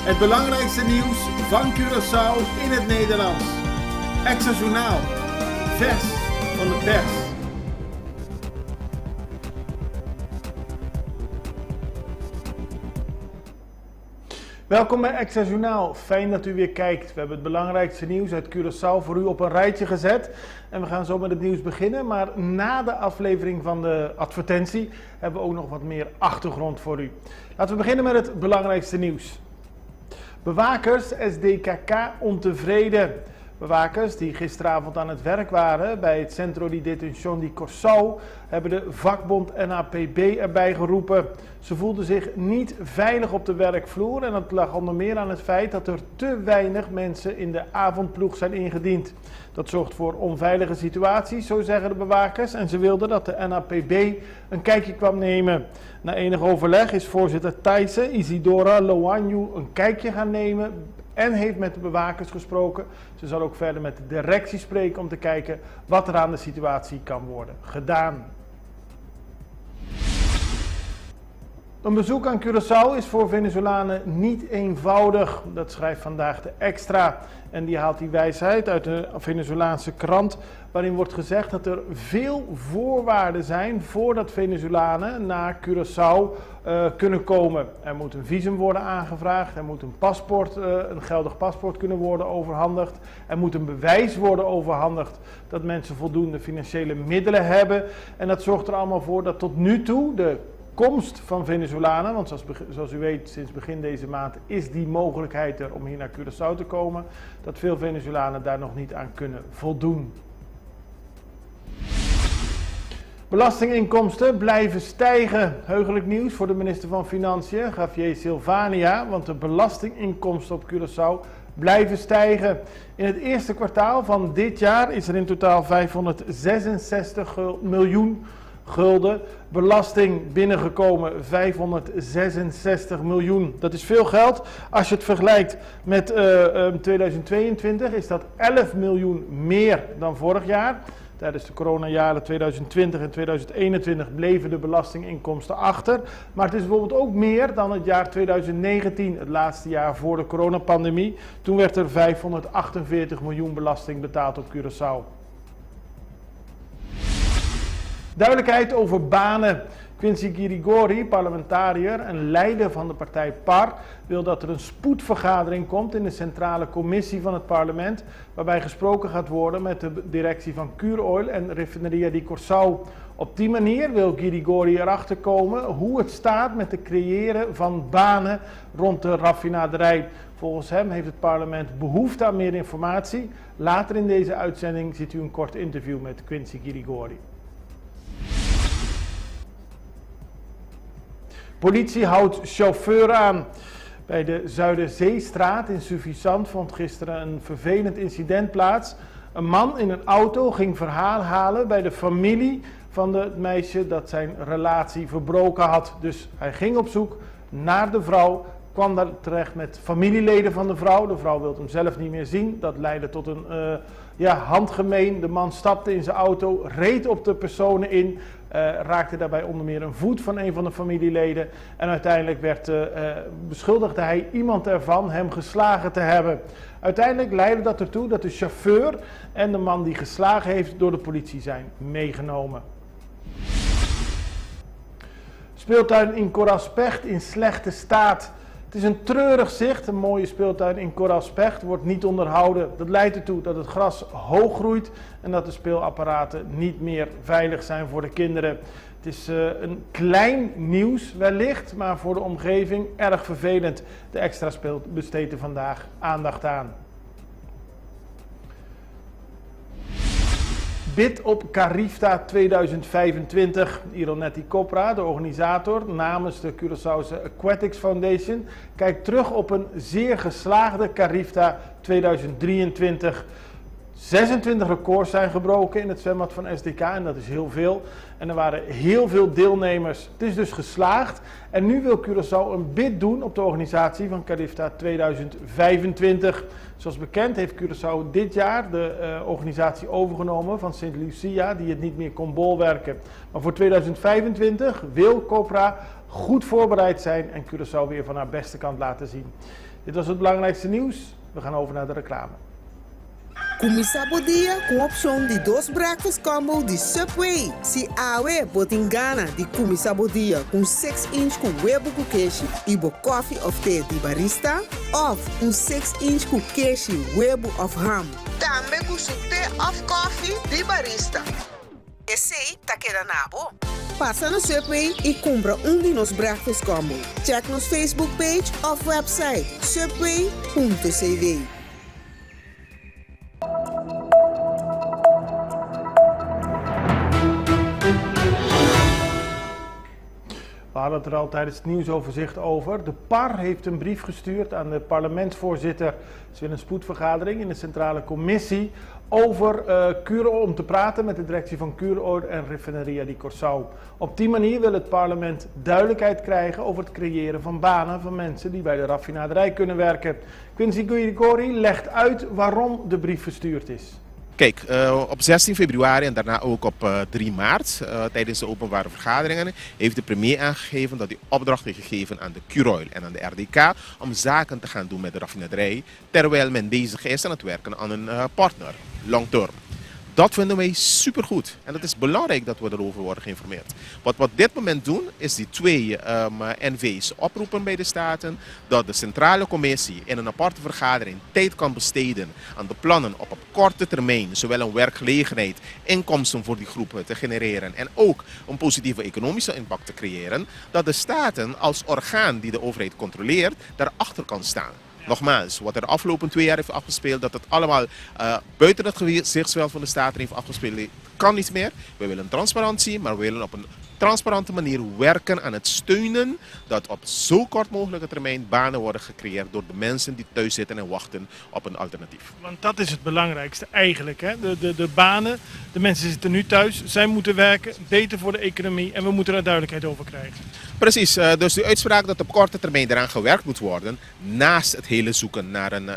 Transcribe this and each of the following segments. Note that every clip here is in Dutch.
Het belangrijkste nieuws van Curaçao in het Nederlands. Extra Journaal. Vers van de pers. Welkom bij Extra Journaal. Fijn dat u weer kijkt. We hebben het belangrijkste nieuws uit Curaçao voor u op een rijtje gezet. En we gaan zo met het nieuws beginnen. Maar na de aflevering van de advertentie hebben we ook nog wat meer achtergrond voor u. Laten we beginnen met het belangrijkste nieuws. Bewakers SDKK ontevreden. Bewakers die gisteravond aan het werk waren bij het Centro de Detención de Curaçao hebben de vakbond NAPB erbij geroepen. Ze voelden zich niet veilig op de werkvloer en dat lag onder meer aan het feit dat er te weinig mensen in de avondploeg zijn ingediend. Dat zorgt voor onveilige situaties, zo zeggen de bewakers, en ze wilden dat de NAPB een kijkje kwam nemen. Na enig overleg is voorzitter Thaise Isidora Loanju een kijkje gaan nemen en heeft met de bewakers gesproken. Ze zal ook verder met de directie spreken om te kijken wat er aan de situatie kan worden gedaan. Een bezoek aan Curaçao is voor Venezolanen niet eenvoudig. Dat schrijft vandaag de Extra. En die haalt die wijsheid uit de Venezolaanse krant, waarin wordt gezegd dat er veel voorwaarden zijn voordat Venezolanen naar Curaçao kunnen komen. Er moet een visum worden aangevraagd, er moet een geldig paspoort kunnen worden overhandigd. Er moet een bewijs worden overhandigd dat mensen voldoende financiële middelen hebben. En dat zorgt er allemaal voor dat tot nu toe de komst van Venezolanen, want zoals u weet sinds begin deze maand is die mogelijkheid er om hier naar Curaçao te komen, dat veel Venezolanen daar nog niet aan kunnen voldoen. Belastinginkomsten blijven stijgen. Heugelijk nieuws voor de minister van Financiën, Javier Silvania, want de belastinginkomsten op Curaçao blijven stijgen. In het eerste kwartaal van dit jaar is er in totaal 566 miljoen gulden belasting binnengekomen, 566 miljoen. Dat is veel geld. Als je het vergelijkt met 2022 is dat 11 miljoen meer dan vorig jaar. Tijdens de coronajaren 2020 en 2021 bleven de belastinginkomsten achter. Maar het is bijvoorbeeld ook meer dan het jaar 2019, het laatste jaar voor de coronapandemie. Toen werd er 548 miljoen belasting betaald op Curaçao. Duidelijkheid over banen. Quincy Girigori, parlementariër en leider van de partij PAR, wil dat er een spoedvergadering komt in de centrale commissie van het parlement, waarbij gesproken gaat worden met de directie van Curoil en Refineria de Curaçao. Op die manier wil Girigori erachter komen hoe het staat met het creëren van banen rond de raffinaderij. Volgens hem heeft het parlement behoefte aan meer informatie. Later in deze uitzending ziet u een kort interview met Quincy Girigori. Politie houdt chauffeur aan. Bij de Zuiderzeestraat in Suffisant vond gisteren een vervelend incident plaats. Een man in een auto ging verhaal halen bij de familie van het meisje dat zijn relatie verbroken had. Dus hij ging op zoek naar de vrouw, kwam daar terecht met familieleden van de vrouw. De vrouw wilde hem zelf niet meer zien. Dat leidde tot een handgemeen. De man stapte in zijn auto, reed op de personen in. Raakte daarbij onder meer een voet van een van de familieleden. En uiteindelijk beschuldigde hij iemand ervan hem geslagen te hebben. Uiteindelijk leidde dat ertoe dat de chauffeur en de man die geslagen heeft door de politie zijn meegenomen. Speeltuin in Coraspech in slechte staat. Het is een treurig zicht. Een mooie speeltuin in Coraspech wordt niet onderhouden. Dat leidt ertoe dat het gras hoog groeit en dat de speelapparaten niet meer veilig zijn voor de kinderen. Het is een klein nieuws wellicht, maar voor de omgeving erg vervelend. De Extra besteedt er vandaag aandacht aan. Bid op Carifta 2025. Ironetti Copra, de organisator namens de Curaçaose Aquatics Foundation, kijkt terug op een zeer geslaagde Carifta 2023. 26 records zijn gebroken in het zwembad van SDK en dat is heel veel. En er waren heel veel deelnemers. Het is dus geslaagd. En nu wil Curaçao een bid doen op de organisatie van Carifta 2025. Zoals bekend heeft Curaçao dit jaar de organisatie overgenomen van St. Lucia, die het niet meer kon bolwerken. Maar voor 2025 wil Copra goed voorbereid zijn en Curaçao weer van haar beste kant laten zien. Dit was het belangrijkste nieuws. We gaan over naar de reclame. Kumisabodia com option de 2 breakfast combo de Subway. Si awe botingana de kumisabodia com 6-inch com webo kukeshi, ibo coffee of thee de barista, of 6-inch com keshi, webo of ham. Tambe com thee of coffee de barista. Esse takeda nabo. Passa no Subway e compra de nos breakfast combo. Check nos Facebook page of website subway.cv. We hadden het er al tijdens het nieuwsoverzicht over. De PAR heeft een brief gestuurd aan de parlementsvoorzitter. Ze wil een spoedvergadering in de Centrale Commissie over Curaoil om te praten met de directie van Curaoil en Refineria di Curaçao. Op die manier wil het parlement duidelijkheid krijgen over het creëren van banen van mensen die bij de raffinaderij kunnen werken. Quincy Guiricori legt uit waarom de brief verstuurd is. Kijk, op 16 februari en daarna ook op 3 maart, tijdens de openbare vergaderingen, heeft de premier aangegeven dat hij opdracht heeft gegeven aan de Curaoil en aan de RDK om zaken te gaan doen met de raffinaderij, terwijl men bezig is aan het werken aan een partner, long term. Dat vinden wij supergoed en het is belangrijk dat we erover worden geïnformeerd. Wat we op dit moment doen is die 2 NV's oproepen bij de Staten, dat de Centrale Commissie in een aparte vergadering tijd kan besteden aan de plannen op korte termijn, zowel een werkgelegenheid, inkomsten voor die groepen te genereren en ook een positieve economische impact te creëren, dat de Staten als orgaan die de overheid controleert, daarachter kan staan. Nogmaals, wat er de afgelopen 2 jaar heeft afgespeeld, dat het allemaal buiten het gezichtsveld van de Staten heeft afgespeeld, kan niet meer. We willen transparantie, maar we willen op een transparante manier werken aan het steunen dat op zo kort mogelijke termijn banen worden gecreëerd door de mensen die thuis zitten en wachten op een alternatief. Want dat is het belangrijkste eigenlijk, hè? De banen, de mensen zitten nu thuis, zij moeten werken, beter voor de economie en we moeten daar duidelijkheid over krijgen. Precies, dus de uitspraak dat op korte termijn eraan gewerkt moet worden, naast het hele zoeken naar een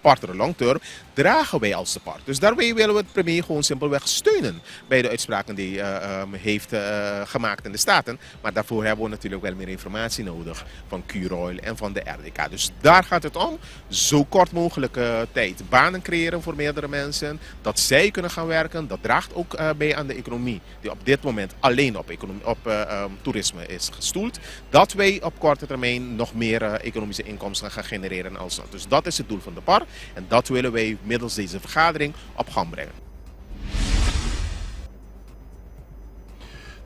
partner long term, dragen wij als de part. Dus daarbij willen we het premier gewoon simpelweg steunen bij de uitspraken die heeft gemaakt in de Staten. Maar daarvoor hebben we natuurlijk wel meer informatie nodig van Curaoil en van de RDK. Dus daar gaat het om, zo kort mogelijk tijd banen creëren voor meerdere mensen, dat zij kunnen gaan werken. Dat draagt ook bij aan de economie, die op dit moment alleen op toerisme is gestoeld. Dat wij op korte termijn nog meer economische inkomsten gaan genereren als land. Dus dat is het doel van de PAR en dat willen wij middels deze vergadering op gang brengen.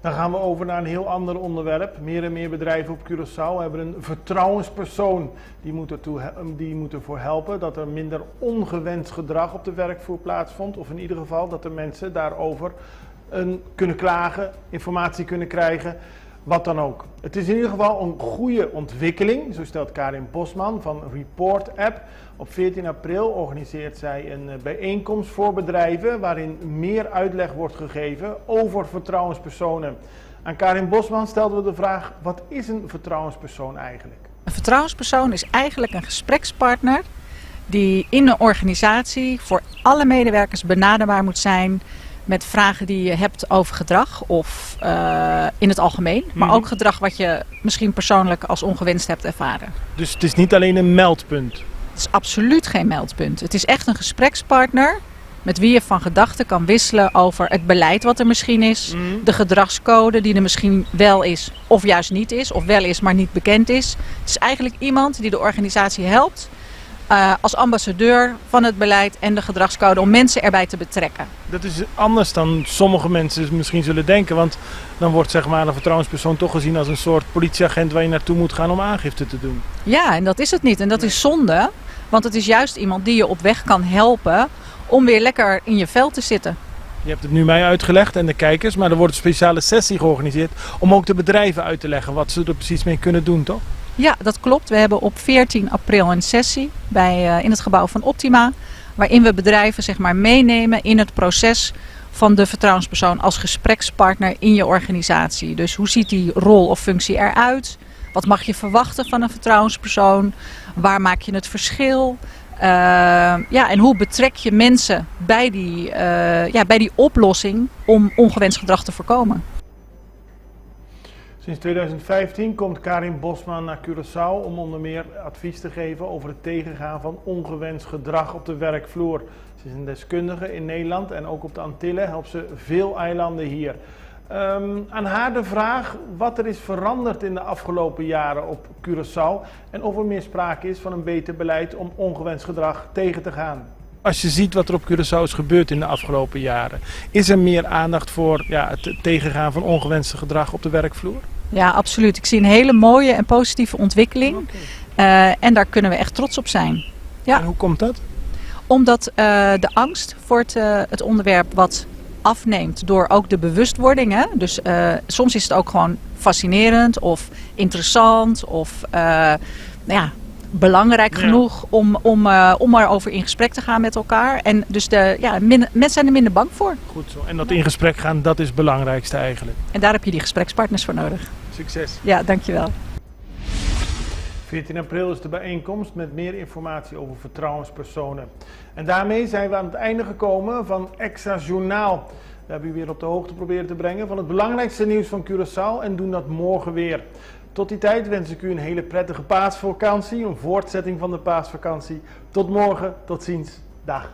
Dan gaan we over naar een heel ander onderwerp. Meer en meer bedrijven op Curaçao hebben een vertrouwenspersoon. Die moet ervoor helpen dat er minder ongewenst gedrag op de werkvloer plaatsvond. Of in ieder geval dat de mensen daarover kunnen klagen, informatie kunnen krijgen. Wat dan ook. Het is in ieder geval een goede ontwikkeling, zo stelt Karin Bosman van Report App. Op 14 april organiseert zij een bijeenkomst voor bedrijven waarin meer uitleg wordt gegeven over vertrouwenspersonen. Aan Karin Bosman stelden we de vraag, wat is een vertrouwenspersoon eigenlijk? Een vertrouwenspersoon is eigenlijk een gesprekspartner die in een organisatie voor alle medewerkers benaderbaar moet zijn met vragen die je hebt over gedrag of in het algemeen. Maar ook gedrag wat je misschien persoonlijk als ongewenst hebt ervaren. Dus het is niet alleen een meldpunt? Het is absoluut geen meldpunt. Het is echt een gesprekspartner met wie je van gedachten kan wisselen over het beleid wat er misschien is. De gedragscode die er misschien wel is of juist niet is. Of wel is maar niet bekend is. Het is eigenlijk iemand die de organisatie helpt als ambassadeur van het beleid en de gedragscode om mensen erbij te betrekken. Dat is anders dan sommige mensen misschien zullen denken, want dan wordt zeg maar een vertrouwenspersoon toch gezien als een soort politieagent waar je naartoe moet gaan om aangifte te doen. Ja, en dat is het niet. En dat is zonde, want het is juist iemand die je op weg kan helpen om weer lekker in je vel te zitten. Je hebt het nu mij uitgelegd en de kijkers, maar er wordt een speciale sessie georganiseerd om ook de bedrijven uit te leggen wat ze er precies mee kunnen doen, toch? Ja, dat klopt. We hebben op 14 april een sessie in het gebouw van Optima. waarin we bedrijven zeg maar meenemen in het proces van de vertrouwenspersoon als gesprekspartner in je organisatie. Dus hoe ziet die rol of functie eruit? Wat mag je verwachten van een vertrouwenspersoon? Waar maak je het verschil? En hoe betrek je mensen bij die oplossing om ongewenst gedrag te voorkomen? Sinds 2015 komt Karin Bosman naar Curaçao om onder meer advies te geven over het tegengaan van ongewenst gedrag op de werkvloer. Ze is een deskundige in Nederland en ook op de Antillen helpt ze veel eilanden hier. Aan haar de vraag wat er is veranderd in de afgelopen jaren op Curaçao en of er meer sprake is van een beter beleid om ongewenst gedrag tegen te gaan. Als je ziet wat er op Curaçao is gebeurd in de afgelopen jaren, is er meer aandacht voor het tegengaan van ongewenste gedrag op de werkvloer? Ja, absoluut. Ik zie een hele mooie en positieve ontwikkeling. En daar kunnen we echt trots op zijn. Ja. En hoe komt dat? Omdat de angst voor het onderwerp wat afneemt door ook de bewustwording. Hè? Dus soms is het ook gewoon fascinerend of interessant of belangrijk genoeg om erover in gesprek te gaan met elkaar. En dus mensen zijn er minder bang voor. Goed zo. En dat in gesprek gaan, dat is het belangrijkste eigenlijk. En daar heb je die gesprekspartners voor nodig. Succes. Ja, dankjewel. 14 april is de bijeenkomst met meer informatie over vertrouwenspersonen. En daarmee zijn we aan het einde gekomen van Extra Journaal. We hebben u weer op de hoogte proberen te brengen van het belangrijkste nieuws van Curaçao en doen dat morgen weer. Tot die tijd wens ik u een hele prettige paasvakantie, een voortzetting van de paasvakantie. Tot morgen, tot ziens. Dag.